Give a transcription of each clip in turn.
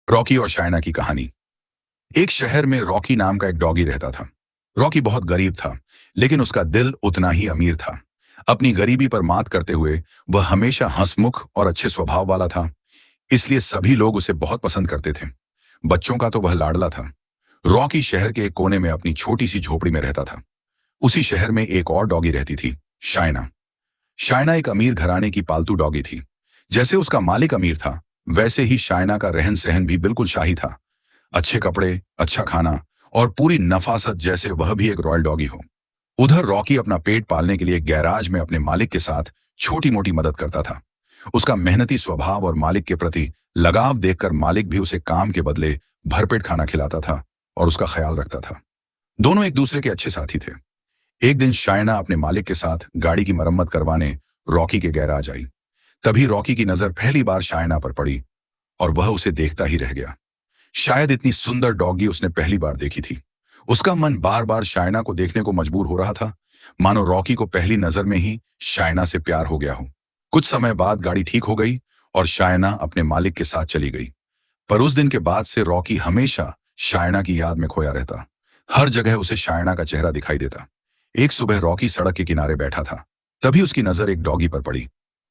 Rocky और शायना की कहानी। एक शहर में रॉकी नाम का एक डॉगी रहता था। रॉकी बहुत गरीब था, लेकिन उसका दिल उतना ही अमीर था। अपनी गरीबी पर मात करते हुए वह हमेशा हंसमुख और अच्छे स्वभाव वाला था, इसलिए सभी लोग उसे बहुत पसंद करते थे। बच्चों का तो वह लाडला था। रॉकी शहर के एक कोने में अपनी छोटी सी झोपड़ी में रहता था। उसी शहर में एक और डॉगी रहती थी, शायना। शायना एक अमीर घराने की पालतू डॉगी थी। जैसे उसका मालिक अमीर था, वैसे ही शायना का रहन सहन भी बिल्कुल शाही था। अच्छे कपड़े, अच्छा खाना और पूरी नफासत, जैसे वह भी एक रॉयल डॉगी हो। उधर रॉकी अपना पेट पालने के लिए गैराज में अपने मालिक के साथ छोटी मोटी मदद करता था। उसका मेहनती स्वभाव और मालिक के प्रति लगाव देखकर मालिक भी उसे काम के बदले भरपेट खाना खिलाता था और उसका ख्याल रखता था। दोनों एक दूसरे के अच्छे साथी थे। एक दिन शायना अपने मालिक के साथ गाड़ी की मरम्मत करवाने रॉकी के गैराज आई। तभी रॉकी की नजर पहली बार शायना पर पड़ी और वह उसे देखता ही रह गया। शायद इतनी सुंदर डॉगी उसने पहली बार देखी थी। उसका मन बार बार शायना को देखने को मजबूर हो रहा था, मानो रॉकी को पहली नजर में ही शायना से प्यार हो गया हो। कुछ समय बाद गाड़ी ठीक हो गई और शायना अपने मालिक के साथ चली गई। पर उस दिन के बाद से रॉकी हमेशा शायना की याद में खोया रहता। हर जगह उसे शायना का चेहरा दिखाई देता। एक सुबह रॉकी सड़क के किनारे बैठा था। तभी उसकी नजर एक डॉगी पर पड़ी।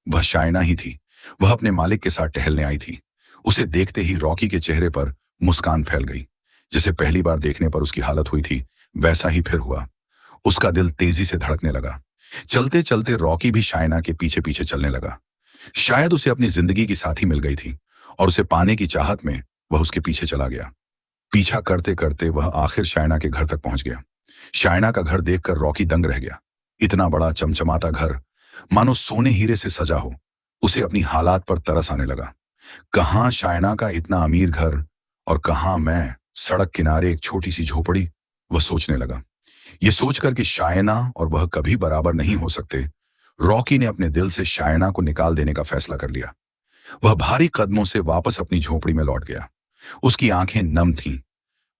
वह शायना ही थी। वह अपने मालिक के साथ टहलने आई थी। उसे देखते ही रॉकी के चेहरे पर मुस्कान फैल गई। जैसे पहली बार देखने पर उसकी हालत हुई थी, वैसा ही फिर हुआ। उसका दिल तेजी से धड़कने लगा। चलते चलते रॉकी भी शायना के पीछे पीछे चलने लगा। शायद उसे अपनी जिंदगी की साथी मिल गई थी और उसे पाने की चाहत में वह उसके पीछे चला गया। पीछा करते करते वह आखिर शायना के घर तक पहुंच गया। शायना का घर देखकर रॉकी दंग रह गया। इतना बड़ा चमचमाता घर, मानो सोने हीरे से सजा हो। उसे अपनी हालात पर तरस आने लगा। कहां शायना का इतना अमीर घर और कहां मैं, सड़क किनारे एक छोटी सी झोपड़ी, वह सोचने लगा। यह सोचकर कि शायना और वह कभी बराबर नहीं हो सकते, रॉकी ने अपने दिल से शायना को निकाल देने का फैसला कर लिया। वह भारी कदमों से वापस अपनी झोपड़ी में लौट गया। उसकी आंखें नम थीं।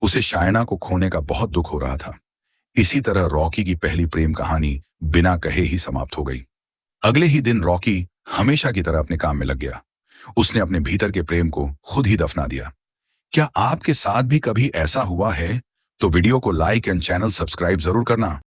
उसे शायना को खोने का बहुत दुख हो रहा था। इसी तरह रॉकी की पहली प्रेम कहानी बिना कहे ही समाप्त हो गई। अगले ही दिन रॉकी हमेशा की तरह अपने काम में लग गया। उसने अपने भीतर के प्रेम को खुद ही दफना दिया। क्या आपके साथ भी कभी ऐसा हुआ है? तो वीडियो को लाइक एंड चैनल सब्सक्राइब जरूर करना।